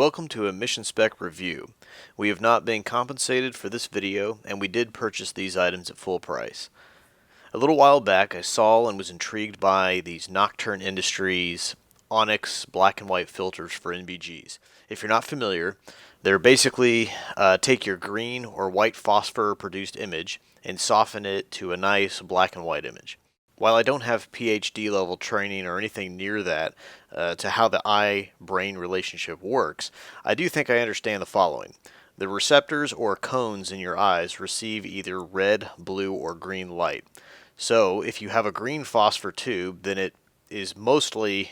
Welcome to a Mission Spec review. We have not been compensated for this video, and we did purchase these items at full price. A little while back I saw and was intrigued by these Nocturn Industries Onyx black and white filters for NVGs. If you're not familiar, they're basically take your green or white phosphor produced image and soften it to a nice black and white image. While I don't have PhD level training or anything near that to how the eye-brain relationship works, I do think I understand the following. The receptors or cones in your eyes receive either red, blue, or green light. So if you have a green phosphor tube, then it is mostly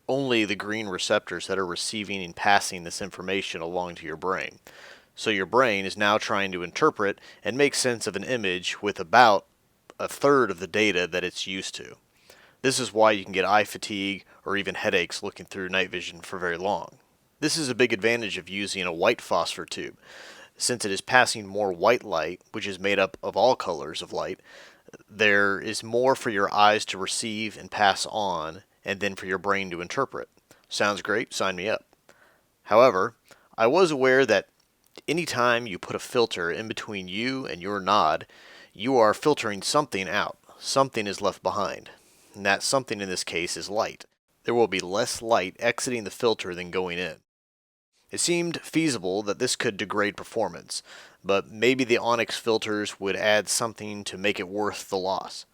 only the green receptors that are receiving and passing this information along to your brain. So your brain is now trying to interpret and make sense of an image with about a third of the data that it's used to. This is why you can get eye fatigue or even headaches looking through night vision for very long. This is a big advantage of using a white phosphor tube. Since it is passing more white light, which is made up of all colors of light, there is more for your eyes to receive and pass on, and then for your brain to interpret. Sounds great, sign me up. However, I was aware that anytime you put a filter in between you and your nod, you are filtering something out. Something is left behind. And that something in this case is light. There will be less light exiting the filter than going in. It seemed feasible that this could degrade performance, but maybe the Onyx filters would add something to make it worth the loss.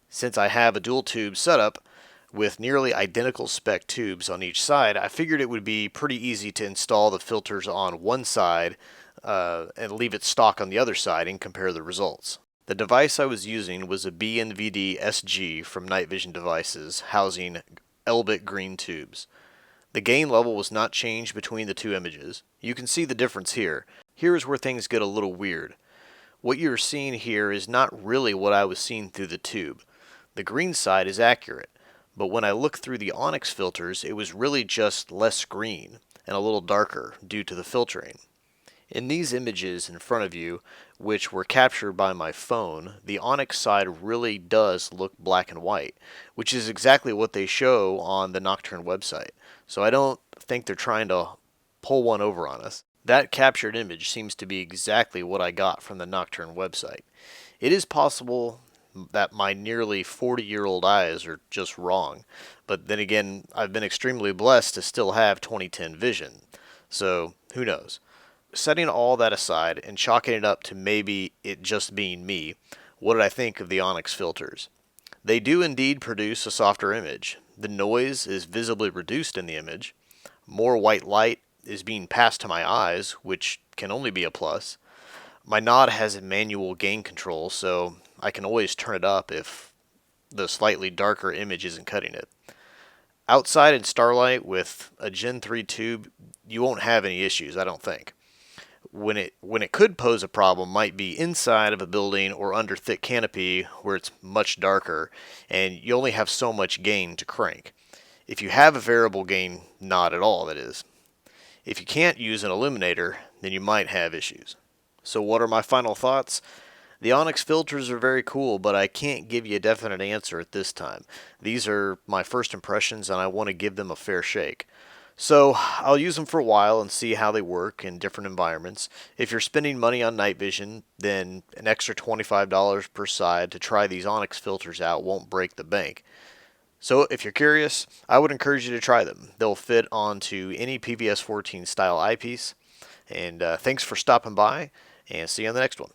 Since I have a dual tube setup with nearly identical spec tubes on each side, I figured it would be pretty easy to install the filters on one side and leave it stock on the other side and compare the results. The device I was using was a BNVD SG from Night Vision Devices, housing Elbit green tubes. The gain level was not changed between the two images. You can see the difference here. Here is where things get a little weird. What you're seeing here is not really what I was seeing through the tube. The green side is accurate, but when I looked through the Onyx filters, it was really just less green and a little darker due to the filtering. In these images in front of you, which were captured by my phone, the Onyx side really does look black and white, which is exactly what they show on the Nocturn website. So I don't think they're trying to pull one over on us. That captured image seems to be exactly what I got from the Nocturn website. It is possible that my nearly 40-year-old eyes are just wrong, but then again, I've been extremely blessed to still have 20/10 vision. So who knows? Setting all that aside and chalking it up to maybe it just being me, what did I think of the Onyx filters? They do indeed produce a softer image. The noise is visibly reduced in the image. More white light is being passed to my eyes, which can only be a plus. My nod has a manual gain control, so I can always turn it up if the slightly darker image isn't cutting it. Outside in starlight with a Gen 3 tube, you won't have any issues, I don't think. When it could pose a problem might be inside of a building or under thick canopy where it's much darker and you only have so much gain to crank. If you have a variable gain, not at all, that is. If you can't use an illuminator, then you might have issues. So what are my final thoughts? The Onyx filters are very cool, but I can't give you a definite answer at this time. These are my first impressions and I want to give them a fair shake. So I'll use them for a while and see how they work in different environments. If you're spending money on night vision, then an extra $25 per side to try these Onyx filters out won't break the bank. So if you're curious, I would encourage you to try them. They'll fit onto any PVS 14 style eyepiece. And thanks for stopping by, and see you on the next one.